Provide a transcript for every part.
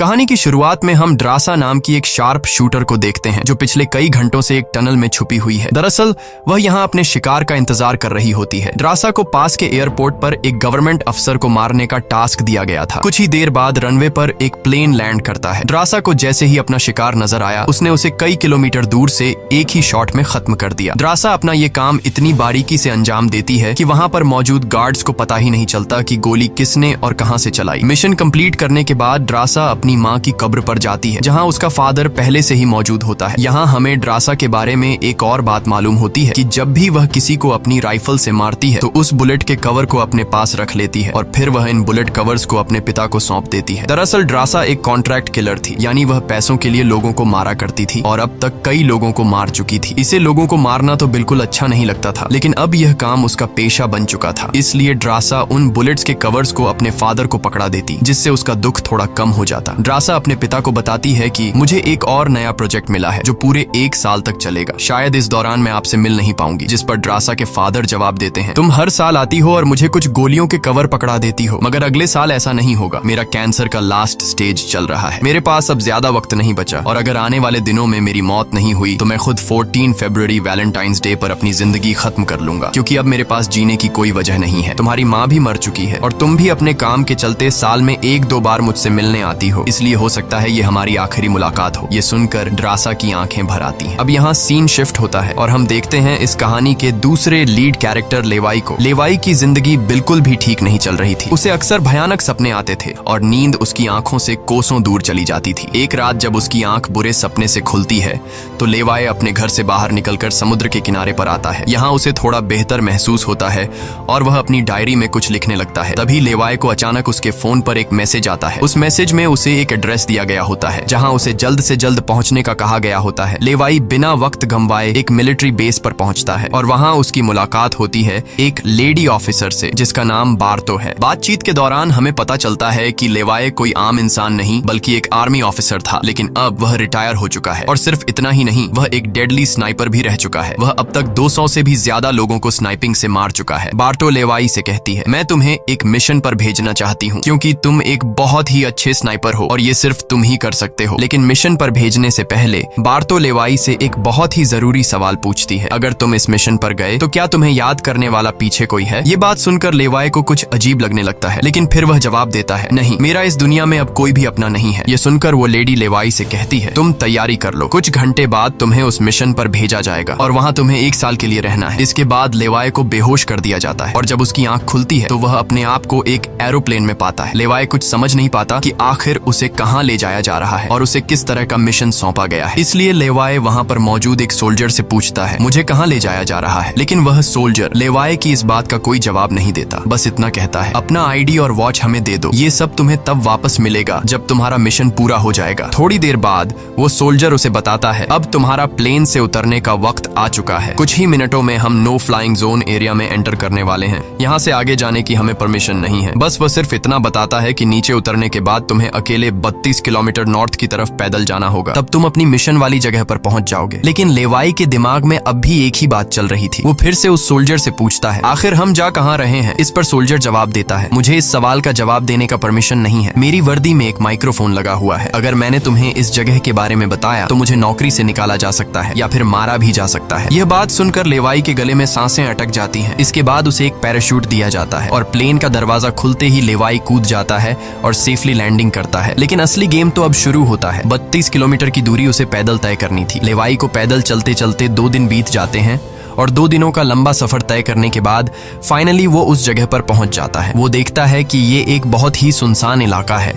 कहानी की शुरुआत में हम ड्रासा नाम की एक शार्प शूटर को देखते हैं जो पिछले कई घंटों से एक टनल में छुपी हुई है। दरअसल वह यहाँ अपने शिकार का इंतजार कर रही होती है। ड्रासा को पास के एयरपोर्ट पर एक गवर्नमेंट अफसर को मारने का टास्क दिया गया था। कुछ ही देर बाद रनवे पर एक प्लेन लैंड करता है। ड्रासा को जैसे ही अपना शिकार नजर आया उसने उसे कई किलोमीटर दूर से एक ही शॉट में खत्म कर दिया। ड्रासा अपना ये काम इतनी बारीकी से अंजाम देती है कि वहाँ पर मौजूद गार्ड्स को पता ही नहीं चलता कि गोली किसने और कहाँ से चलाई। मिशन कंप्लीट करने के बाद ड्रासा अपनी माँ की कब्र पर जाती है जहाँ उसका फादर पहले से ही मौजूद होता है। यहाँ हमें ड्रासा के बारे में एक और बात मालूम होती है कि जब भी वह किसी को अपनी राइफल से मारती है तो उस बुलेट के कवर को अपने पास रख लेती है और फिर वह इन बुलेट कवर्स को अपने पिता को सौंप देती है। दरअसल ड्रासा एक कॉन्ट्रैक्ट किलर थी, यानी वह पैसों के लिए लोगों को मारा करती थी और अब तक कई लोगों को मार चुकी थी। इसे लोगों को मारना तो बिल्कुल अच्छा नहीं लगता था, लेकिन अब यह काम उसका पेशा बन चुका था। इसलिए ड्रासा उन बुलेट्स के कवर्स को अपने फादर को पकड़ा देती, जिससे उसका दुख थोड़ा कम हो जाता। ड्रासा अपने पिता को बताती है कि मुझे एक और नया प्रोजेक्ट मिला है जो पूरे 1 साल तक चलेगा। शायद इस दौरान मैं आपसे मिल नहीं पाऊंगी। जिस पर ड्रासा के फादर जवाब देते हैं, तुम हर साल आती हो और मुझे कुछ गोलियों के कवर पकड़ा देती हो, मगर अगले साल ऐसा नहीं होगा। मेरा कैंसर का लास्ट स्टेज चल रहा है, मेरे पास अब ज्यादा वक्त नहीं बचा और अगर आने वाले दिनों में मेरी मौत नहीं हुई तो मैं खुद 14 फरवरी वैलेंटाइंस डे पर अपनी जिंदगी खत्म कर लूंगा, क्योंकि अब मेरे पास जीने की कोई वजह नहीं है। तुम्हारी माँ भी मर चुकी है और तुम भी अपने काम के चलते साल में 1-2 बार मुझसे मिलने आती हो, इसलिए हो सकता है ये हमारी आखिरी मुलाकात हो। ये सुनकर ड्रासा की आंखें भर आती हैं। अब यहाँ सीन शिफ्ट होता है और हम देखते हैं इस कहानी के दूसरे लीड कैरेक्टर लेवाई को। लेवाई की जिंदगी बिल्कुल भी ठीक नहीं चल रही थी। उसे अक्सर भयानक सपने आते थे और नींद उसकी आंखों से कोसों दूर चली जाती थी। एक रात जब उसकी आंख बुरे सपने से खुलती है तो लेवाई अपने घर से बाहर निकलकर समुद्र के किनारे पर आता है। यहाँ उसे थोड़ा बेहतर महसूस होता है और वह अपनी डायरी में कुछ लिखने लगता है। तभी लेवाई को अचानक उसके फोन पर एक मैसेज आता है। उस मैसेज में उसे एक एड्रेस दिया गया होता है जहाँ उसे जल्द से जल्द पहुंचने का कहा गया होता है। लेवाई बिना वक्त गंवाए एक मिलिट्री बेस पर पहुंचता है और वहां उसकी मुलाकात होती है एक लेडी ऑफिसर से जिसका नाम बार्तो है। बातचीत के दौरान हमें पता चलता है कि लेवाई कोई आम इंसान नहीं बल्कि एक आर्मी ऑफिसर था, लेकिन अब वह रिटायर हो चुका है और सिर्फ इतना ही नहीं, वह एक डेडली स्नाइपर भी रह चुका है। वह अब तक 200 से भी ज्यादा लोगों को स्नाइपिंग से मार चुका है। बार्तो लेवाई से कहती है, मैं तुम्हें एक मिशन पर भेजना चाहती हूँ क्योंकि तुम एक बहुत ही अच्छे स्नाइपर हो और ये सिर्फ तुम ही कर सकते हो। लेकिन मिशन पर भेजने से पहले बार्तो लेवाई से एक बहुत ही जरूरी सवाल पूछती है, अगर तुम इस मिशन पर गए तो क्या तुम्हें याद करने वाला पीछे कोई है? ये बात सुनकर लेवाई को कुछ अजीब लगने लगता है, लेकिन फिर वह जवाब देता है, नहीं, मेरा इस दुनिया में अब कोई भी अपना नहीं है। ये सुनकर वो लेडी लेवाई से कहती है, तुम तैयारी कर लो, कुछ घंटे बाद तुम्हें उस मिशन पर भेजा जाएगा और वहाँ तुम्हें 1 साल के लिए रहना है। इसके बाद लेवाई को बेहोश कर दिया जाता है और जब उसकी आंख खुलती है तो वह अपने आप को एक एरोप्लेन में पाता है। लेवाई कुछ समझ नहीं पाता कि आखिर उसे कहाँ ले जाया जा रहा है और उसे किस तरह का मिशन सौंपा गया है। इसलिए लेवाई वहाँ पर मौजूद एक सोल्जर से पूछता है, मुझे कहाँ ले जाया जा रहा है? लेकिन वह सोल्जर लेवाई की इस बात का कोई जवाब नहीं देता, बस इतना कहता है, अपना आईडी और वॉच हमें दे दो, ये सब तुम्हें तब वापस मिलेगा जब तुम्हारा मिशन पूरा हो जाएगा। थोड़ी देर बाद वो सोल्जर उसे बताता है, अब तुम्हारा प्लेन से उतरने का वक्त आ चुका है। कुछ ही मिनटों में हम नो फ्लाइंग जोन एरिया में एंटर करने वाले हैं। यहाँ से आगे जाने की हमें परमिशन नहीं है। बस वह सिर्फ इतना बताता है कि नीचे उतरने के बाद तुम्हें अकेले 32 किलोमीटर नॉर्थ की तरफ पैदल जाना होगा, तब तुम अपनी मिशन वाली जगह पर पहुंच जाओगे। लेकिन लेवाई के दिमाग में अब भी एक ही बात चल रही थी। वो फिर से उस सोल्जर से पूछता है, आखिर हम जा कहाँ रहे हैं? इस पर सोल्जर जवाब देता है, मुझे इस सवाल का जवाब देने का परमिशन नहीं है। मेरी वर्दी में एक माइक्रोफोन लगा हुआ है। अगर मैंने तुम्हें इस जगह के बारे में बताया तो मुझे नौकरी से निकाला जा सकता है या फिर मारा भी जा सकता है। यह बात सुनकर लेवाई के गले में सांसें अटक जाती हैं। इसके बाद उसे एक पैराशूट दिया जाता है और प्लेन का दरवाजा खुलते ही लेवाई कूद जाता है और सेफली लैंडिंग करता है। लेकिन असली गेम तो अब शुरू होता है। 32 किलोमीटर की दूरी उसे पैदल तय करनी थी। लेवाई को पैदल चलते चलते 2 दिन बीत जाते हैं और 2 दिनों का लंबा सफर तय करने के बाद फाइनली वो उस जगह पर पहुंच जाता है। वो देखता है कि ये एक बहुत ही सुनसान इलाका है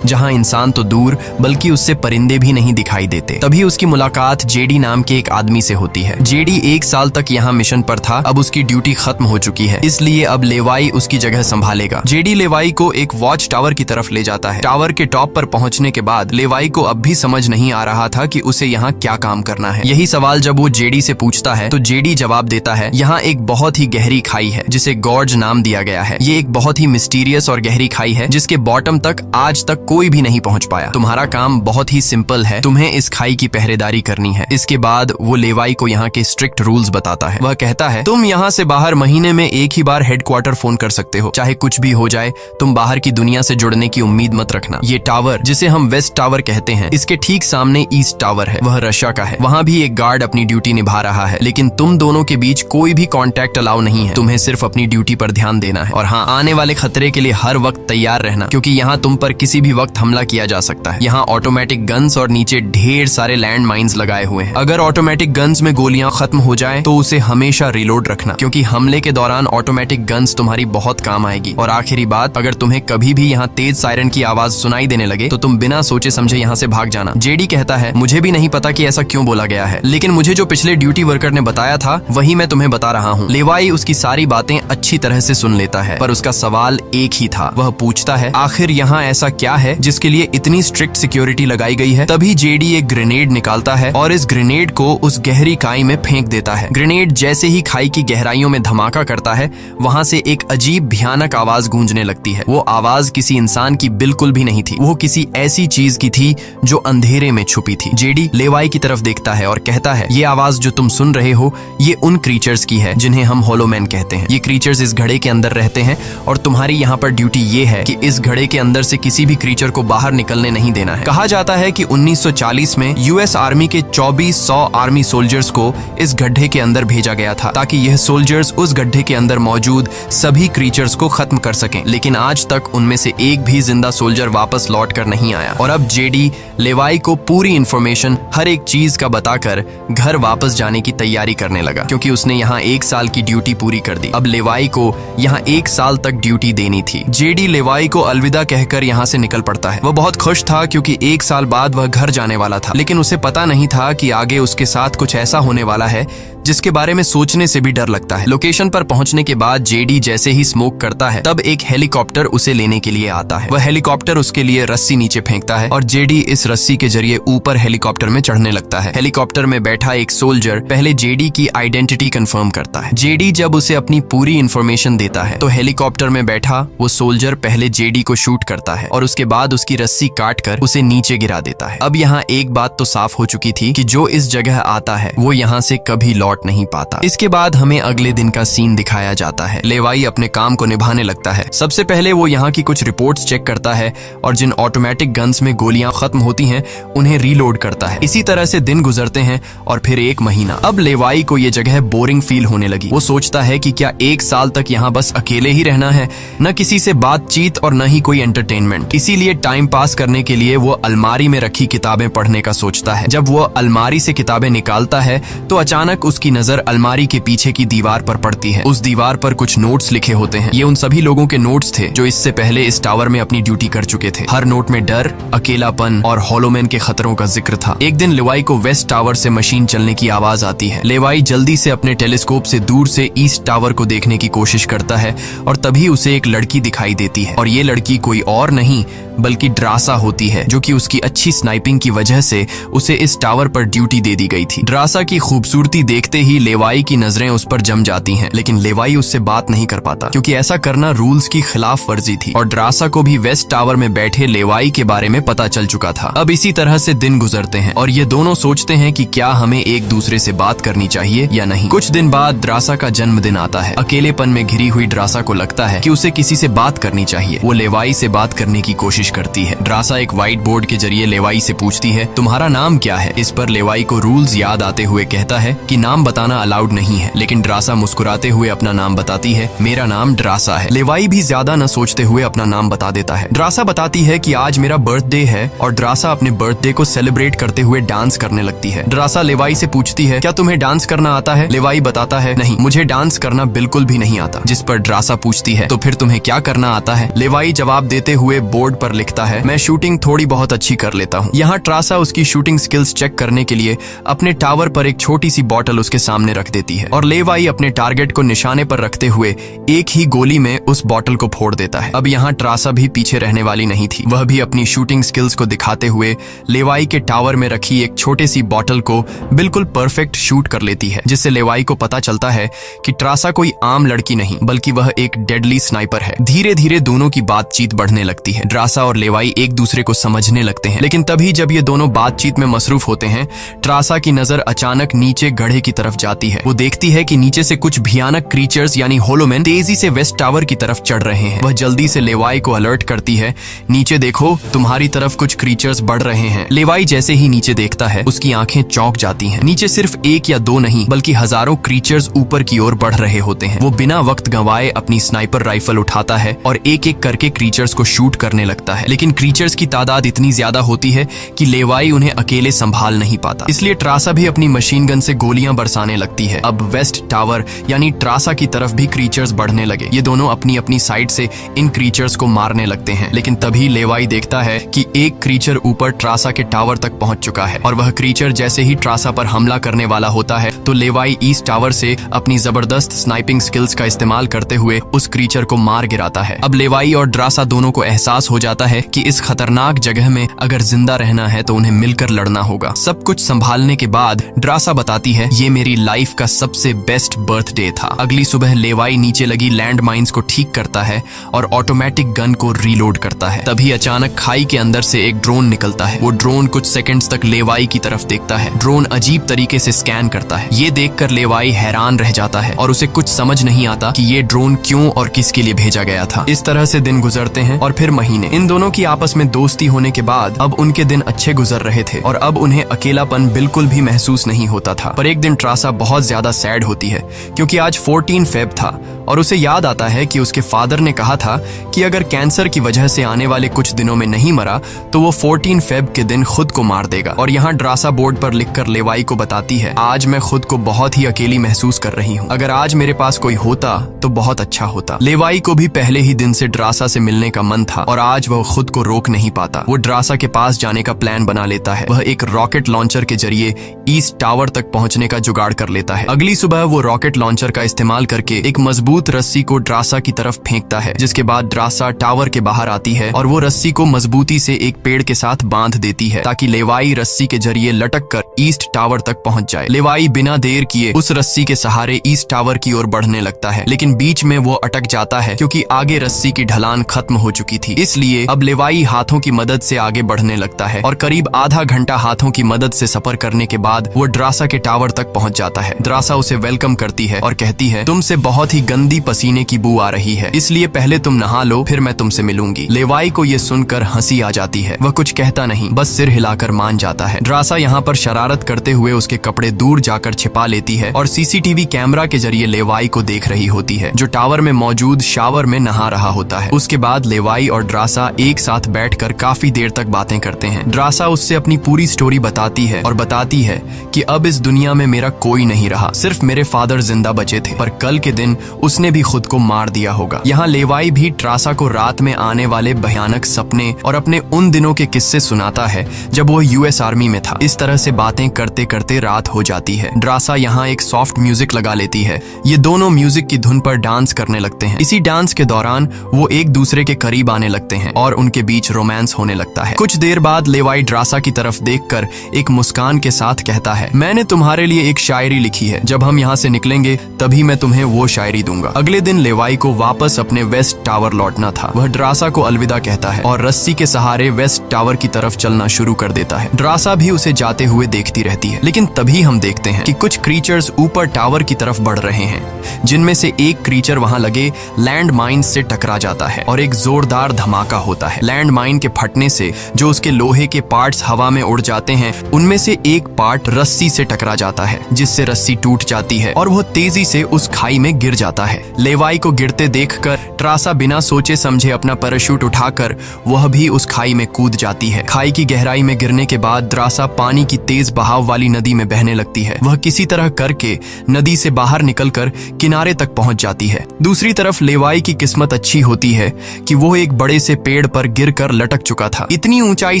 जहां इंसान तो दूर बल्कि उससे परिंदे भी नहीं दिखाई देते। तभी उसकी मुलाकात जेडी नाम के एक आदमी से होती है। जेडी 1 साल तक यहाँ मिशन पर था, अब उसकी ड्यूटी खत्म हो चुकी है, इसलिए अब लेवाई उसकी जगह संभालेगा। जेडी लेवाई को एक वॉच टावर की तरफ ले जाता है। टावर के टॉप पर पहुंचने के बाद लेवाई को अब भी समझ नहीं आ रहा था कि उसे यहाँ क्या काम करना है। यही सवाल जब वो जेडी से पूछता है तो जेडी जवाब देता है, यहाँ एक बहुत ही गहरी खाई है जिसे गॉर्ज नाम दिया गया है। ये एक बहुत ही मिस्टीरियस और गहरी खाई है जिसके बॉटम तक आज तक कोई भी नहीं पहुंच पाया। तुम्हारा काम बहुत ही सिंपल है, तुम्हें इस खाई की पहरेदारी करनी है। इसके बाद वो लेवाई को यहाँ के स्ट्रिक्ट रूल्स बताता है। वह कहता है, तुम यहाँ से बाहर महीने में एक ही बार हेडक्वार्टर फोन कर सकते हो, चाहे कुछ भी हो जाए। तुम बाहर की दुनिया से जुड़ने की उम्मीद मत रखना। ये टावर, जिसे हम वेस्ट टावर कहते हैं, इसके ठीक सामने ईस्ट टावर है, वह रशिया का है। वहाँ भी एक गार्ड अपनी ड्यूटी निभा रहा है, लेकिन तुम दोनों के बीच कोई भी कॉन्टैक्ट अलाउ नहीं है। तुम्हें सिर्फ अपनी ड्यूटी पर ध्यान देना है और हाँ, आने वाले खतरे के लिए हर वक्त तैयार रहना, क्योंकि यहाँ तुम पर किसी भी वक्त हमला किया जा सकता है। यहाँ ऑटोमेटिक गन्स और नीचे ढेर सारे लैंड माइन्स लगाए हुए हैं। अगर ऑटोमेटिक गन्स में गोलियां खत्म हो जाए तो उसे हमेशा रिलोड रखना, क्योंकि हमले के दौरान ऑटोमेटिक गन्स तुम्हारी बहुत काम आएगी। और आखिरी बात, अगर तुम्हें कभी भी यहाँ तेज सायरन की आवाज सुनाई देने लगे तो तुम बिना सोचे समझे यहाँ से भाग जाना। जेडी कहता है, मुझे भी नहीं पता कि ऐसा क्यों बोला गया है, लेकिन मुझे जो पिछले ड्यूटी वर्कर ने बताया था वही मैं तुम्हें बता रहा हूँ। लेवाई उसकी सारी बातें अच्छी तरह से सुन लेता है, पर उसका सवाल एक ही था। वह पूछता है, आखिर यहाँ ऐसा क्या है जिसके लिए इतनी स्ट्रिक्ट सिक्योरिटी लगाई गई है? तभी जेडी एक ग्रेनेड निकालता है और इस ग्रेनेड को उस गहरी खाई में फेंक देता है। ग्रेनेड जैसे ही खाई की गहराइयों में धमाका करता है, वहाँ से एक अजीब भयानक आवाज गूंजने लगती है। वो आवाज किसी इंसान की बिल्कुल भी नहीं थी, वो किसी ऐसी चीज की थी जो अंधेरे में छुपी थी। जेडी लेवाई की तरफ देखता है और कहता है, ये आवाज जो तुम सुन रहे हो, ये उन क्रीचर्स की है जिन्हें हम होलोमैन कहते हैं। ये क्रीचर्स इस घड़े के अंदर रहते हैं और तुम्हारी यहाँ पर ड्यूटी ये है कि इस घड़े के अंदर से किसी भी क्रीचर को बाहर निकलने नहीं देना है। कहा जाता है कि 1940 में यूएस आर्मी के 2400 आर्मी सोल्जर्स को इस गड्ढे के अंदर भेजा गया था, ताकि यह सोल्जर्स उस गड्ढे के अंदर मौजूद सभी क्रीचर्स को खत्म कर सकें। लेकिन आज तक उनमें से एक भी जिंदा सोल्जर वापस लौट कर नहीं आया। और अब जेडी लेवाई को पूरी इंफॉर्मेशन, हर एक चीज का बताकर घर वापस जाने की तैयारी करने लगा, क्योंकि उसने यहाँ 1 साल की ड्यूटी पूरी कर दी। अब लेवाई को यहाँ 1 साल तक ड्यूटी देनी थी। जेडी लेवाई को अलविदा कहकर यहाँ से निकल पड़ता है। वह बहुत खुश था क्योंकि 1 साल बाद वह घर जाने वाला था, लेकिन उसे पता नहीं था कि आगे उसके साथ कुछ ऐसा होने वाला है जिसके बारे में सोचने से भी डर लगता है। लोकेशन पर पहुंचने के बाद जेडी जैसे ही स्मोक करता है, तब एक हेलीकॉप्टर उसे लेने के लिए आता है। वह हेलीकॉप्टर उसके लिए रस्सी नीचे फेंकता है और जेडी इस रस्सी के जरिए ऊपर हेलीकॉप्टर में चढ़ने लगता है। हेलीकॉप्टर में बैठा एक सोल्जर पहले जेडी की आइडेंटिटी कंफर्म करता है। जेडी जब उसे अपनी पूरी इंफॉर्मेशन देता है तो हेलीकॉप्टर में बैठा वो सोल्जर पहले जेडी को शूट करता है और उसके बाद उसकी रस्सी काट कर उसे नीचे गिरा देता है। अब यहाँ एक बात तो साफ हो चुकी थी कि जो इस जगह आता है वो यहाँ से कभी लौट नहीं पाता। इसके बाद हमें अगले दिन का सीन दिखाया जाता है। लेवाई अपने काम को निभाने लगता है। सबसे पहले वो यहाँ की कुछ रिपोर्ट्स चेक करता है और जिन ऑटोमेटिक गन्स में गोलियां खत्म होती हैं उन्हें रीलोड करता है। इसी तरह से दिन गुजरते हैं और फिर 1 महीना। अब लेवाई को ये जगह बोरिंग फील होने लगी। वो सोचता है कि क्या 1 साल तक यहाँ बस अकेले ही रहना है, न किसी से बातचीत और न ही कोई एंटरटेनमेंट। इसीलिए टाइम पास करने के लिए वो अलमारी में रखी किताबें पढ़ने का सोचता है। जब वो अलमारी से किताबें निकालता है तो अचानक उसकी नजर अलमारी के पीछे की दीवार पर पड़ती है। उस दीवार पर कुछ नोट्स लिखे होते हैं। ये उन सभी लोगों के नोट्स थे जो इससे पहले इस टावर में अपनी ड्यूटी कर चुके थे। हर नोट में डर, अकेलापन और होलोमैन के खतरों का जिक्र था। एक दिन लेवाई को वेस्ट टावर से मशीन चलने की आवाज आती है। लेवाई जल्दी से अपने टेलीस्कोप से दूर से ईस्ट टावर को देखने की कोशिश करता है और तभी उसे एक लड़की दिखाई देती है और ये लड़की कोई और नहीं बल्कि ड्रासा होती है, जो कि उसकी अच्छी स्नाइपिंग की वजह से उसे इस टावर पर ड्यूटी दे दी गई थी। ड्रासा की खूबसूरती देखते ही लेवाई की नजरें उस पर जम जाती हैं, लेकिन लेवाई उससे बात नहीं कर पाता क्योंकि ऐसा करना रूल्स की खिलाफ वर्जी थी और ड्रासा को भी वेस्ट टावर में बैठे लेवाई के बारे में पता चल चुका था। अब इसी तरह से दिन गुजरते हैं और ये दोनों सोचते हैं कि क्या हमें एक दूसरे से बात करनी चाहिए या नहीं। कुछ दिन बाद ड्रासा का जन्मदिन आता है। अकेलेपन में घिरी हुई ड्रासा को लगता है कि उसे किसी से बात करनी चाहिए। वो लेवाई से बात करने की कोशिश करती है। ड्रासा एक व्हाइट बोर्ड के जरिए लेवाई से पूछती है, तुम्हारा नाम क्या है? इस पर लेवाई को रूल्स याद आते हुए कहता है कि नाम बताना अलाउड नहीं है, लेकिन ड्रासा मुस्कुराते हुए अपना नाम बताती है, मेरा नाम ड्रासा है। लेवाई भी ज्यादा न सोचते हुए अपना नाम बता देता है। ड्रासा बताती है कि आज मेरा बर्थडे है और ड्रासा अपने बर्थडे को सेलिब्रेट करते हुए डांस करने लगती है। ड्रासा लेवाई से पूछती है, क्या तुम्हें डांस करना आता है? लेवाई बताता है, नहीं, मुझे डांस करना बिल्कुल भी नहीं आता। जिस पर ड्रासा पूछती है, तो फिर तुम्हें क्या करना आता है? लेवाई जवाब देते हुए बोर्ड पर लिखता है, मैं शूटिंग थोड़ी बहुत अच्छी कर लेता हूँ। यहाँ ट्रासा उसकी शूटिंग स्किल्स चेक करने के लिए अपने टावर पर एक छोटी सी बॉटल उसके सामने रख देती है और लेवाई अपने टारगेट को निशाने पर रखते हुए एक ही गोली में उस बॉटल को फोड़ देता है। अब यहाँ ट्रासा भी पीछे रहने वाली नहीं थी। वह भी अपनी शूटिंग स्किल्स को दिखाते हुए लेवाई के टावर में रखी एक छोटे सी बॉटल को बिल्कुल परफेक्ट शूट कर लेती है, जिससे लेवाई को पता चलता है कि ट्रासा कोई आम लड़की नहीं बल्कि वह एक डेडली स्नाइपर है। धीरे धीरे दोनों की बातचीत बढ़ने लगती है। ट्रासा और लेवाई एक दूसरे को समझने लगते हैं, लेकिन तभी जब ये दोनों बातचीत में मसरूफ होते हैं, ट्रासा की नजर अचानक नीचे गड्ढे की तरफ जाती है। वो देखती है कि नीचे से कुछ भयानक क्रीचर्स यानी होलोमैन तेजी से वेस्ट टावर की तरफ चढ़ रहे हैं। वह जल्दी से लेवाई को अलर्ट करती है, नीचे देखो, तुम्हारी तरफ कुछ क्रीचर्स बढ़ रहे हैं। लेवाई जैसे ही नीचे देखता है, उसकी आंखें चौंक जाती हैं। नीचे सिर्फ एक या दो नहीं बल्कि हजारों क्रीचर्स ऊपर की ओर बढ़ रहे होते हैं। वो बिना वक्त गंवाए अपनी स्नाइपर राइफल उठाता है और एक एक करके क्रीचर्स को शूट करने लगता है, लेकिन क्रीचर्स की तादाद इतनी ज्यादा होती है कि लेवाई उन्हें अकेले संभाल नहीं पाता। इसलिए ट्रासा भी अपनी मशीन गन से गोलियां बरसाने लगती है। अब वेस्ट टावर यानी ट्रासा की तरफ भी क्रीचर्स बढ़ने लगे। ये दोनों अपनी अपनी साइड से इन क्रीचर्स को मारने लगते हैं, लेकिन तभी लेवाई देखता है कि एक क्रीचर ऊपर ट्रासा के टावर तक पहुंच चुका है और वह क्रीचर जैसे ही ट्रासा पर हमला करने वाला होता है तो लेवाई ईस्ट टावर से अपनी जबरदस्त स्नाइपिंग स्किल्स का इस्तेमाल करते हुए उस क्रीचर को मार गिराता है। अब लेवाई और ट्रासा दोनों को एहसास हो जाता है कि इस खतरनाक जगह में अगर जिंदा रहना है तो उन्हें मिलकर लड़ना होगा। सब कुछ संभालने के बाद ट्रासा बताती है, ये मेरी लाइफ का सबसे बेस्ट बर्थडे था। अगली सुबह लेवाई नीचे लगी लैंड माइंस को ठीक करता है और ऑटोमेटिक गन को रीलोड करता है। तभी अचानक खाई के अंदर से एक ड्रोन निकलता है। वो ड्रोन कुछ सेकंड्स तक लेवाई की तरफ देखता है। ड्रोन अजीब तरीके से स्कैन करता है। ये देखकर लेवाई हैरान रह जाता है और उसे कुछ समझ नहीं आता कि ये ड्रोन क्यों और किसके लिए भेजा गया था। इस तरह से दिन गुजरते हैं और फिर महीने। इन दोनों की आपस में दोस्ती होने के बाद अब उनके दिन अच्छे गुजर रहे थे और अब उन्हें अकेलापन बिल्कुल भी महसूस नहीं होता था। पर एक दिन ट्रासा बहुत ज्यादा सैड होती है क्योंकि आज 14 फेब था और उसे याद आता है कि उसके फादर ने कहा था कि अगर कैंसर की वजह से आने वाले कुछ दिनों में नहीं मरा तो वो 14 फेब के दिन खुद को मार देगा। और यहाँ ट्रासा बोर्ड पर लिखकर लेवाई को बताती है, आज मैं खुद को बहुत ही अकेली महसूस कर रही हूँ। अगर आज मेरे पास कोई होता तो बहुत अच्छा होता। लेवाई को भी पहले ही दिन से ट्रासा से मिलने का मन था और आज वह खुद को रोक नहीं पाता। वो ट्रासा के पास जाने का प्लान बना लेता है। वह एक रॉकेट लॉन्चर के जरिए ईस्ट टावर तक पहुंचने का जुगाड़ कर लेता है। अगली सुबह वो रॉकेट लॉन्चर का इस्तेमाल करके एक मजबूत रस्सी को ट्रासा की तरफ फेंकता है, जिसके बाद ट्रासा टावर के बाहर आती है और वो रस्सी को मजबूती से एक पेड़ के साथ बांध देती है ताकि लेवाई रस्सी के जरिए लटक कर ईस्ट टावर तक पहुंच जाए। लेवाई बिना देर किए उस रस्सी के सहारे ईस्ट टावर की ओर बढ़ने लगता है, लेकिन बीच में वो अटक जाता है क्योंकि आगे रस्सी की ढलान खत्म हो चुकी थी। इसलिए अब लेवाई हाथों की मदद से आगे बढ़ने लगता है और करीब आधा घंटा हाथों की मदद से सफर करने के बाद वो ट्रासा के टावर तक पहुंच जाता है। ट्रासा उसे वेलकम करती है और कहती है, तुमसे बहुत ही गंदी पसीने की बू आ रही है, इसलिए पहले तुम नहा लो, फिर मैं तुमसे मिलूंगी। लेवाई को ये सुनकर हंसी आ जाती है। वह कुछ कहता नहीं, बस सिर हिलाकर मान जाता है। ट्रासा यहाँ पर शरारत करते हुए उसके कपड़े दूर जाकर छिपा लेती है और सीसीटीवी कैमरा के जरिए लेवाई को देख रही होती है, जो टावर में मौजूद शावर में नहा रहा होता है। उसके बाद लेवाई और ट्रासा एक साथ बैठकर काफी देर तक बातें करते हैं। ट्रासा उससे अपनी पूरी स्टोरी बताती है और बताती है कि अब इस दुनिया में मेरा कोई नहीं रहा, सिर्फ मेरे फादर जिंदा बचे थे, पर कल के दिन उसने भी खुद को मार दिया होगा। यहाँ लेवाई भी ट्रासा को रात में आने वाले भयानक सपने और अपने उन दिनों के किस्से सुनाता है जब वो यूएस आर्मी में था। इस तरह से बातें करते करते रात हो जाती है। ट्रासा यहाँ एक सॉफ्ट म्यूजिक लगा लेती है। ये दोनों म्यूजिक की धुन पर डांस करने लगते हैं। इसी डांस के दौरान वो एक दूसरे के करीब आने लगते हैं और उनके बीच रोमांस होने लगता है। कुछ देर बाद लेवाई ट्रासा की तरफ देखकर एक मुस्कान के साथ कहता है, मैंने तुम्हारे लिए एक शायरी लिखी है, जब हम यहाँ से निकलेंगे तभी मैं तुम्हें वो शायरी दूंगा। अगले दिन लेवाई को वापस अपने वेस्ट टावर लौटना था। वह ट्रासा को अलविदा कहता है और रस्सी के सहारे वेस्ट टावर की तरफ चलना शुरू कर देता है। ट्रासा भी उसे जाते हुए देखती रहती है, लेकिन तभी हम देखते हैं कि कुछ क्रीचर्स ऊपर टावर की तरफ बढ़ रहे हैं, जिनमें से एक क्रीचर वहां लगे लैंड माइन से टकरा जाता है और एक जोरदार धमाका होता है। लैंड माइन के फटने से जो उसके लोहे के पार्ट्स हवा में उड़ जाते हैं, उनमें से एक पार्ट रस्सी से टकरा जाता है, जिससे रस्सी टूट जाती है और वह तेजी से उस खाई में गिर जाता है। है। लेवाई को गिरते देखकर ट्रासा बिना सोचे समझे अपना पैराशूट उठाकर वह भी उस खाई में कूद जाती है। खाई की गहराई में गिरने के बाद द्रासा पानी की तेज बहाव वाली नदी में बहने लगती है। वह किसी तरह करके नदी से बाहर निकलकर किनारे तक पहुंच जाती है। दूसरी तरफ लेवाई की किस्मत अच्छी होती है कि वो एक बड़े से पेड़ पर गिरकर लटक चुका था। इतनी ऊंचाई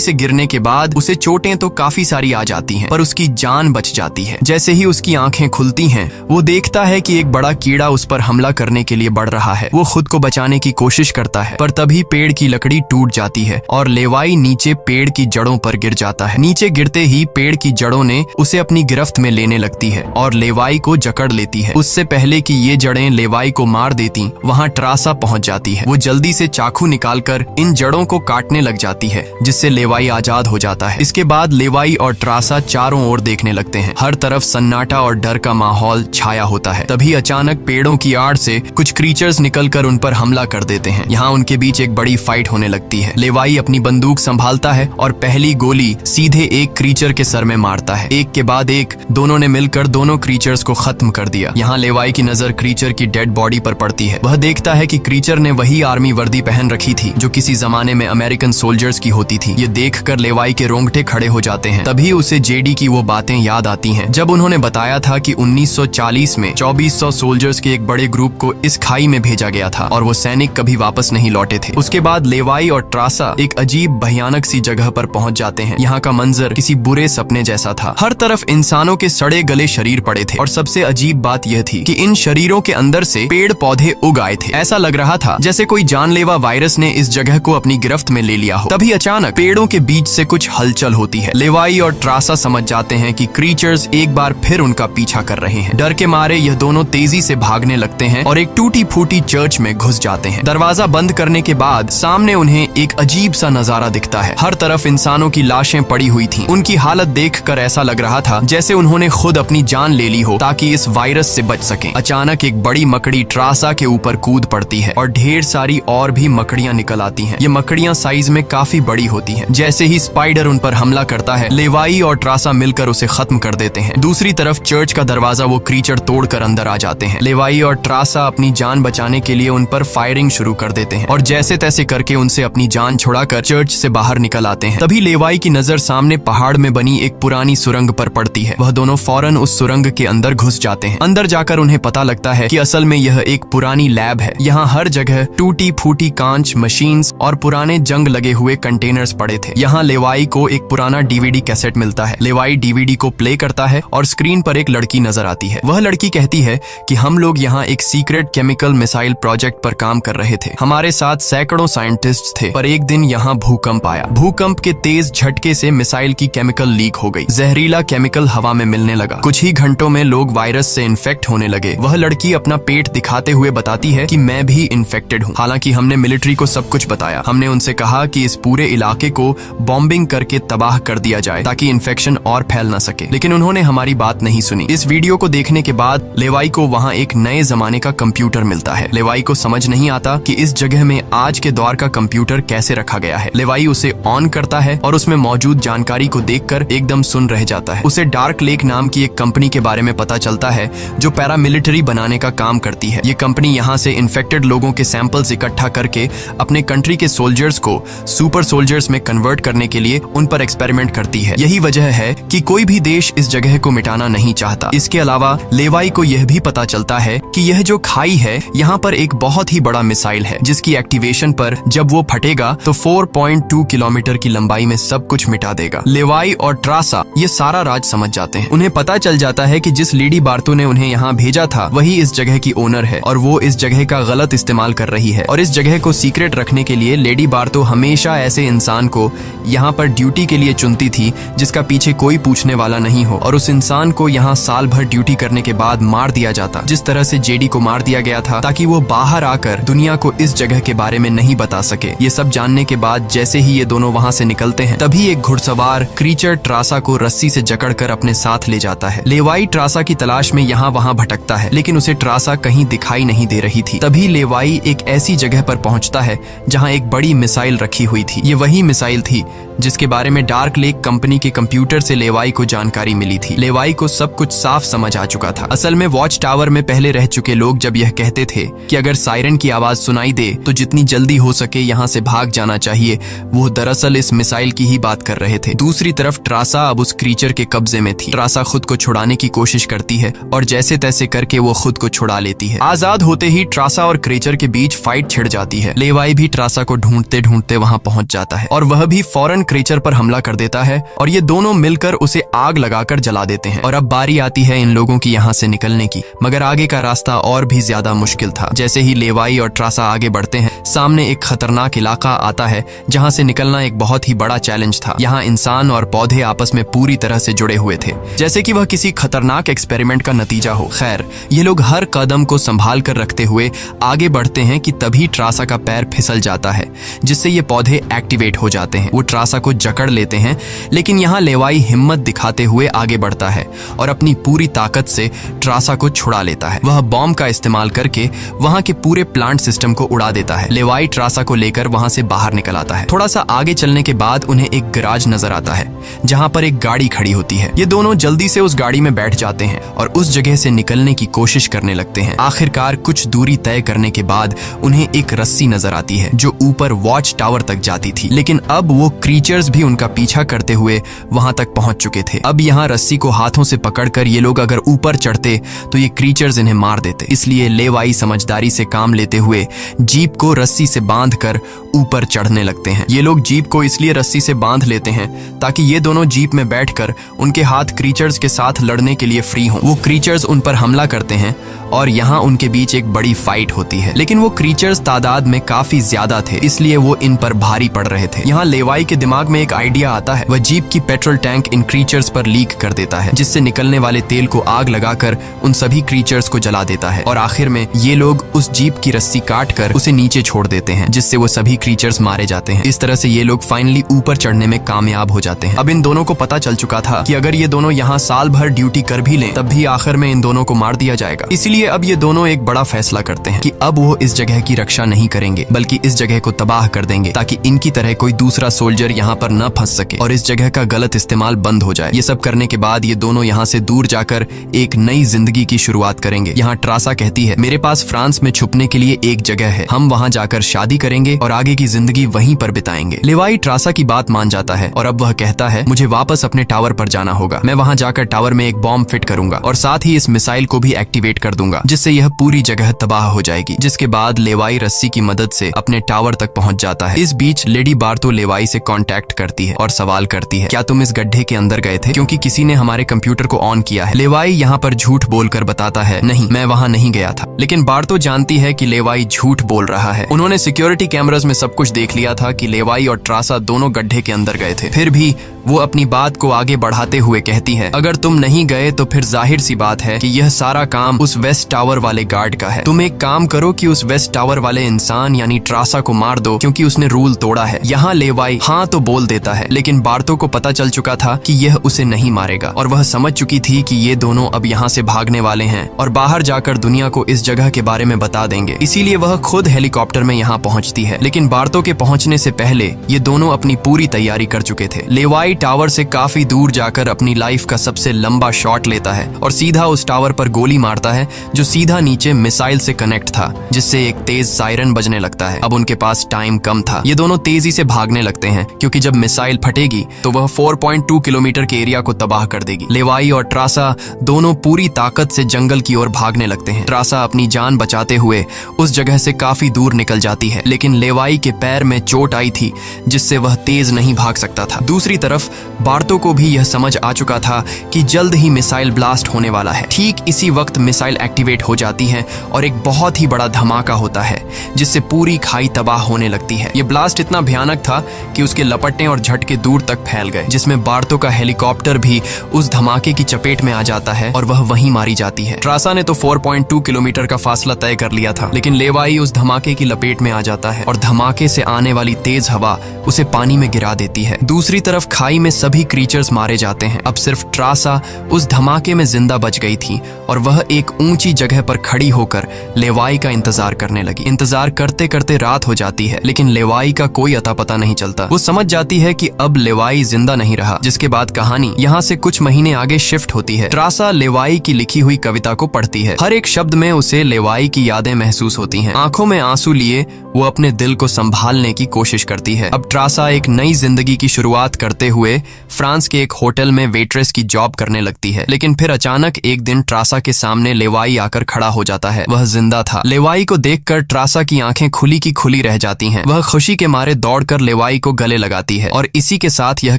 से गिरने के बाद उसे चोटें तो काफी सारी आ जाती हैं, पर उसकी जान बच जाती है। जैसे ही उसकी आंखें खुलती हैं, वो देखता है कि एक बड़ा कीड़ा उस पर हमला करने के लिए बढ़ रहा है। वो खुद को बचाने की कोशिश करता है, पर तभी पेड़ की लकड़ी टूट जाती है और लेवाई नीचे पेड़ की जड़ों पर गिर जाता है। नीचे गिरते ही पेड़ की जड़ों ने उसे अपनी गिरफ्त में लेने लगती है और लेवाई को जकड़ लेती है। उससे पहले कि ये जड़ें लेवाई को मार देती, वहाँ ट्रासा पहुंच जाती है। वो जल्दी से चाकू निकालकर इन जड़ों को काटने लग जाती है, जिससे लेवाई आजाद हो जाता है। इसके बाद लेवाई और ट्रासा चारों ओर देखने लगते हैं। हर तरफ सन्नाटा और डर का माहौल छाया होता है। तभी अचानक पेड़ों की आड़ से कुछ क्रीचर्स निकलकर उन पर हमला कर देते हैं। यहाँ उनके बीच एक बड़ी फाइट होने लगती है। लेवाई अपनी बंदूक संभालता है और पहली गोली सीधे एक क्रीचर के सर में मारता है। एक के बाद एक दोनों ने मिलकर दोनों क्रीचर्स को खत्म कर दिया। यहाँ लेवाई की नजर क्रीचर की डेड बॉडी पर पड़ती है। वह देखता है कि क्रीचर ने वही आर्मी वर्दी पहन रखी थी जो किसी जमाने में अमेरिकन सोल्जर्स की होती थी। ये देखकर लेवाई के रोंगटे खड़े हो जाते हैं। तभी उसे जेडी की वो बातें याद आती हैं जब उन्होंने बताया था कि 1940 में 2400 सोल्जर्स के एक बड़े ग्रुप को इस खाई में भेजा गया था और वो सैनिक कभी वापस नहीं लौटे थे। उसके बाद लेवाई और ट्रासा एक अजीब भयानक सी जगह पर पहुंच जाते हैं। यहाँ का मंजर किसी बुरे सपने जैसा था। हर तरफ इंसानों के सड़े गले शरीर पड़े थे और सबसे अजीब बात यह थी कि इन शरीरों के अंदर से पेड़ पौधे उग आए थे। ऐसा लग रहा था जैसे कोई जानलेवा वायरस ने इस जगह को अपनी गिरफ्त में ले लिया हो। तभी अचानक पेड़ों के बीच से कुछ हलचल होती है। लेवाई और ट्रासा समझ जाते हैं कि क्रीचर्स एक बार फिर उनका पीछा कर रहे हैं। डर के मारे यह दोनों तेजी से भागने लगते हैं और एक टूटी फूटी चर्च में घुस जाते हैं। दरवाजा बंद करने के बाद सामने उन्हें एक अजीब सा नजारा दिखता है। हर तरफ इंसानों की लाशें पड़ी हुई थीं। उनकी हालत देखकर ऐसा लग रहा था जैसे उन्होंने खुद अपनी जान ले ली हो ताकि इस वायरस से बच सकें। अचानक एक बड़ी मकड़ी ट्रासा के ऊपर कूद पड़ती है और ढेर सारी और भी मकड़ियां निकल आती हैं। ये मकड़ियां साइज में काफी बड़ी होती हैं। जैसे ही स्पाइडर उन पर हमला करता है, लेवाई और ट्रासा मिलकर उसे खत्म कर देते हैं। दूसरी तरफ चर्च का दरवाजा वो क्रीचर तोड़कर अंदर आ जाते हैं। लेवाई और ट्रासा अपनी जान बचाने के लिए उन पर फायरिंग शुरू कर देते हैं और जैसे तैसे करके उनसे अपनी जान छुड़ाकर चर्च से बाहर निकल आते हैं। तभी लेवाई की नजर सामने पहाड़ में बनी एक पुरानी सुरंग पर पड़ती है। वह दोनों फौरन उस सुरंग के अंदर घुस जाते हैं। अंदर जाकर उन्हें पता लगता है कि असल में यह एक पुरानी लैब है। यहाँ हर जगह टूटी फूटी कांच, मशीन्स और पुराने जंग लगे हुए कंटेनर्स पड़े थे। यहाँ लेवाई को एक पुराना डीवीडी कैसेट मिलता है। लेवाई डीवीडी को प्ले करता है और स्क्रीन पर एक लड़की नजर आती है। वह लड़की कहती है कि हम लोग यहाँ एक सीक्रेट केमिकल मिसाइल प्रोजेक्ट पर काम कर रहे थे। हमारे साथ सैकड़ों साइंटिस्ट थे, पर एक दिन यहाँ भूकंप आया। भूकंप के तेज झटके से मिसाइल की केमिकल लीक हो गई। जहरीला केमिकल हवा में मिलने लगा। कुछ ही घंटों में लोग वायरस से इन्फेक्ट होने लगे। वह लड़की अपना पेट दिखाते हुए बताती है कि मैं भी इन्फेक्टेड हूँ। हालांकि हमने मिलिट्री को सब कुछ बताया। हमने उनसे कहा कि इस पूरे इलाके को बॉम्बिंग करके तबाह कर दिया जाए ताकि इन्फेक्शन और फैल न सके, लेकिन उन्होंने हमारी बात नहीं सुनी। इस वीडियो को देखने के बाद लेवाई को वहाँ एक नए जमाने का कंप्यूटर मिलता है। लेवाई को समझ नहीं आता कि इस जगह में आज के दौर का कंप्यूटर कैसे रखा गया है। लेवाई उसे ऑन करता है और उसमें मौजूद जानकारी को देखकर एकदम सुन रह जाता है। उसे डार्क लेक नाम की एक कंपनी के बारे में पता चलता है जो पैरामिलिट्री बनाने का काम करती है। ये कंपनी यहाँ से इन्फेक्टेड लोगों के सैंपल्स इकट्ठा करके अपने कंट्री के सोल्जर्स को सुपर सोल्जर्स में कन्वर्ट करने के लिए उन पर एक्सपेरिमेंट करती है। यही वजह है कि कोई भी देश इस जगह को मिटाना नहीं चाहता। इसके अलावा लेवाई को यह भी पता चलता है कि यह जो खाई है, यहाँ पर एक बहुत ही बड़ा मिसाइल है जिसकी एक्टिवेशन पर जब वो फटेगा तो 4.2 किलोमीटर की लंबाई में सब कुछ मिटा देगा। लेवाई और ट्रासा ये सारा राज समझ जाते हैं। उन्हें पता चल जाता है कि जिस लेडी बार्तो ने उन्हें यहाँ भेजा था वही इस जगह की ओनर है और वो इस जगह का गलत इस्तेमाल कर रही है। और इस जगह को सीक्रेट रखने के लिए लेडी बार्तो हमेशा ऐसे इंसान को यहाँ पर ड्यूटी के लिए चुनती थी जिसका पीछे कोई पूछने वाला नहीं हो, और उस इंसान को यहाँ साल भर ड्यूटी करने के बाद मार दिया जाता, जिस तरह से जेडी को मार दिया गया था ताकि वो बाहर आकर दुनिया को इस जगह के बारे में नहीं बता सके। ये सब जानने के बाद जैसे ही ये दोनों वहाँ से निकलते हैं, तभी एक घुड़सवार क्रीचर ट्रासा को रस्सी से जकड़कर अपने साथ ले जाता है। लेवाई ट्रासा की तलाश में यहाँ वहाँ भटकता है, लेकिन उसे ट्रासा कहीं दिखाई नहीं दे रही थी। तभी लेवाई एक ऐसी जगह पर पहुंचता है जहाँ एक बड़ी मिसाइल रखी हुई थी। ये वही मिसाइल थी जिसके बारे में डार्क लेक कंपनी के कंप्यूटर से लेवाई को जानकारी मिली थी। लेवाई को सब कुछ साफ समझ आ चुका था। असल में वॉच टावर में पहले रह चुके लोग जब यह कहते थे कि अगर सायरन की आवाज सुनाई दे तो जितनी जल्दी हो सके यहाँ से भाग जाना चाहिए, वो दरअसल इस मिसाइल की ही बात कर रहे थे। दूसरी तरफ ट्रासा अब उस क्रीचर के कब्जे में थी। ट्रासा खुद को छुड़ाने की कोशिश करती है और जैसे तैसे करके वो खुद को छुड़ा लेती है। आजाद होते ही ट्रासा और क्रीचर के बीच फाइट छिड़ जाती है। लेवाई भी ट्रासा को ढूंढते ढूंढते वहां पहुंच जाता है और वह भी फौरन क्रीचर पर हमला कर देता है और ये दोनों मिलकर उसे आग लगाकर जला देते हैं। और अब बारी आती है इन लोगों की यहाँ से निकलने की, मगर आगे का रास्ता और भी ज्यादा मुश्किल था। जैसे ही लेवाई और ट्रासा आगे बढ़ते हैं, सामने एक खतरनाक इलाका आता है जहाँ से निकलना एक बहुत ही बड़ा चैलेंज था। यहाँ इंसान और पौधे आपस में पूरी तरह से जुड़े हुए थे, जैसे कि वह किसी खतरनाक एक्सपेरिमेंट का नतीजा हो। खैर, ये लोग हर कदम को संभाल कर रखते हुए आगे बढ़ते हैं कि तभी ट्रासा का पैर फिसल जाता है, जिससे ये पौधे एक्टिवेट हो जाते हैं। वो ट्रासा को जकड़ लेते हैं, लेकिन यहाँ लेवाई हिम्मत दिखाते हुए आगे बढ़ता है और अपनी पूरी ताकत से ट्रासा को छुड़ा लेता है। वह बॉम्ब का इस्तेमाल करके वहां के पूरे प्लांट सिस्टम को उड़ा देता है। लेवाई ट्रासा को लेकर वहां से बाहर निकल आता है। थोड़ा सा आगे चलने के बाद उन्हें एक गैराज नजर आता है जहां पर एक गाड़ी खड़ी होती है। ये दोनों जल्दी से उस गाड़ी में बैठ जाते हैं और उस जगह से निकलने की कोशिश करने लगते हैं। आखिरकार कुछ दूरी तय करने के बाद उन्हें एक रस्सी नजर आती है जो ऊपर वॉच टावर तक जाती थी, लेकिन अब वो क्रीचर्स भी उनका पीछा करते हुए वहां तक पहुंच चुके थे। अब यहाँ रस्सी को हाथों से पकड़कर ये लोग अगर ऊपर चढ़ते तो ये क्रीचर्स इन्हें मार देते। इसलिए लेवाई समझदारी से काम लेते हुए जीप को रस्सी से बांधकर ऊपर चढ़ने लगते हैं। ये लोग जीप को इसलिए रस्सी से बांध लेते हैं ताकि ये दोनों जीप में बैठकर उनके हाथ क्रीचर्स के साथ लड़ने के लिए फ्री हों। वो क्रीचर्स उन पर हमला करते हैं और यहाँ उनके बीच एक बड़ी फाइट होती है, लेकिन वो क्रीचर्स तादाद में काफी ज्यादा थे, इसलिए वो इन पर भारी पड़ रहे थे। यहाँ लेवाई के दिमाग में एक आइडिया आता है। वह जीप की पेट्रोल टैंक इन क्रीचर्स पर लीक कर देता है, जिससे निकलने वाले तेल को आग लगाकर उन सभी क्रीचर्स को जला देता है और आखिर में ये लोग उस जीप की रस्सी काट कर उसे नीचे छोड़ देते हैं, जिससे वो सभी क्रीचर्स मारे जाते हैं। इस तरह से ये लोग फाइनली ऊपर चढ़ने में कामयाब हो जाते हैं। अब इन दोनों को पता चल चुका था कि अगर ये दोनों यहाँ साल भर ड्यूटी कर भी लें तब भी आखिर में इन दोनों को मार दिया जाएगा। इसलिए अब ये दोनों एक बड़ा फैसला करते हैं कि अब वो इस जगह की रक्षा नहीं करेंगे, बल्कि इस जगह को तबाह कर देंगे ताकि इनकी तरह कोई दूसरा सोल्जर यहाँ पर न फंस सके और इस जगह का गलत इस्तेमाल बंद हो जाए। ये सब करने के बाद ये दोनों यहाँ से दूर जाकर एक नई जिंदगी की शुरुआत करेंगे। यहाँ ट्रासा कहती है, मेरे पास फ्रांस में छुपने के लिए एक जगह है, हम वहाँ जाकर शादी करेंगे और आगे की जिंदगी वहीं पर बिताएंगे। लेवाई ट्रासा की बात मान जाता है और अब वह कहता है, मुझे वापस अपने टावर पर जाना होगा। मैं वहाँ जाकर टावर में एक बॉम्ब फिट करूंगा और साथ ही इस मिसाइल को भी एक्टिवेट कर दूंगा, जिससे यह पूरी जगह तबाह हो जाएगी। जिसके बाद लेवाई रस्सी की मदद से अपने टावर तक पहुंच जाता है। इस बीच लेडी बार्तो लेवाई से कांटेक्ट करती है और सवाल करती है, क्या तुम इस गड्ढे के अंदर गए थे, क्योंकि किसी ने हमारे कंप्यूटर को ऑन किया है। लेवाई यहाँ पर झूठ बोलकर बताता है, नहीं, मैं वहाँ नहीं गया था। लेकिन बार्तो जानती है कि लेवाई झूठ बोल रहा है। उन्होंने सिक्योरिटी कैमरास में सब कुछ देख लिया था कि लेवाई और ट्रासा दोनों गड्ढे के अंदर गए थे। फिर भी वो अपनी बात को आगे बढ़ाते हुए कहती है, अगर तुम नहीं गए तो फिर जाहिर सी बात है कि यह सारा काम उस वेस्ट टावर वाले गार्ड का है। तुम एक काम करो कि उस वेस्ट टावर वाले इंसान यानी ट्रासा को मार दो, क्योंकि उसने रूल तोड़ा है। यहाँ लेवाई हाँ तो बोल देता है, लेकिन बार्तो को पता चल चुका था कि यह उसे नहीं मारेगा और वह समझ चुकी थी कि ये दोनों अब यहाँ से भागने वाले हैं और बाहर जाकर दुनिया को इस जगह के बारे में बता देंगे। इसीलिए वह खुद हेलीकॉप्टर में यहाँ पहुँचती है। लेकिन बार्तो के पहुँचने से पहले ये दोनों अपनी पूरी तैयारी कर चुके थे। लेवाई टावर से काफी दूर जाकर अपनी लाइफ का सबसे लंबा शॉट लेता है और सीधा उस टावर पर गोली मारता है जो सीधा नीचे मिसाइल से कनेक्ट था, जिससे एक तेज सायरन बजने लगता है। अब उनके पास टाइम कम था। ये दोनों तेजी से भागने लगते हैं क्योंकि जब मिसाइल फटेगी तो वह 4.2 किलोमीटर के एरिया को तबाह कर देगी। लेवाई और ट्रासा दोनों पूरी ताकत से जंगल की ओर भागने लगते हैं। ट्रासा अपनी जान बचाते हुए उस जगह से काफी दूर निकल जाती है, लेकिन लेवाई के पैर में चोट आई थी जिससे वह तेज नहीं भाग सकता था। दूसरी तरफ बार्तो को भी यह समझ आ चुका था कि जल्द ही मिसाइल ब्लास्ट होने वाला है। ठीक इसी वक्त मिसाइल एक्टिवेट हो जाती है और एक बहुत ही बड़ा धमाका होता है जिससे पूरी खाई तबाह होने लगती है। ये ब्लास्ट इतना भयानक था कि उसके लपटने और झटके दूर तक फैल गए, जिसमें बार्तो का हेलीकॉप्टर भी उस धमाके की चपेट में आ जाता है और वह वहीं मारी जाती है। ट्रासा ने तो 4.2 किलोमीटर का फासला तय कर लिया था, लेकिन लेवाई उस धमाके की लपेट में आ जाता है और धमाके से आने वाली तेज हवा उसे पानी में गिरा देती है। दूसरी तरफ खाई में सभी क्रीचर्स मारे जाते हैं। अब सिर्फ ट्रासा उस धमाके में जिंदा बच गई थी और वह एक ऊंची जगह पर खड़ी होकर लेवाई का इंतजार करने लगी। इंतजार करते करते रात हो जाती है, लेकिन लेवाई का कोई अता पता नहीं चलता। वो समझ जाती है कि अब लेवाई जिंदा नहीं रहा, जिसके बाद कहानी यहाँ से कुछ महीने आगे शिफ्ट होती है। ट्रासा लेवाई की लिखी हुई कविता को पढ़ती है। हर एक एक शब्द में उसे लेवाई की यादें महसूस होती हैं। आंखों में आंसू लिए वो अपने दिल को संभालने की कोशिश करती है। अब ट्रासा एक नई जिंदगी की शुरुआत करते हुए फ्रांस के एक होटल में वेट्रेस की जॉब करने लगती है। लेकिन फिर अचानक एक दिन ट्रासा के सामने लेवाई आकर खड़ा हो जाता है। वह जिंदा था। लेवाई को देखकर ट्रासा की आंखें खुली की खुली रह जाती हैं। वह खुशी के मारे दौड़कर लेवाई को गले लगाती है और इसी के साथ यह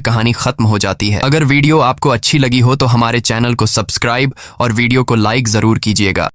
कहानी खत्म हो जाती है। अगर वीडियो आपको अच्छी लगी हो तो हमारे चैनल को सब्सक्राइब और वीडियो को लाइक जरूर कीजिएगा।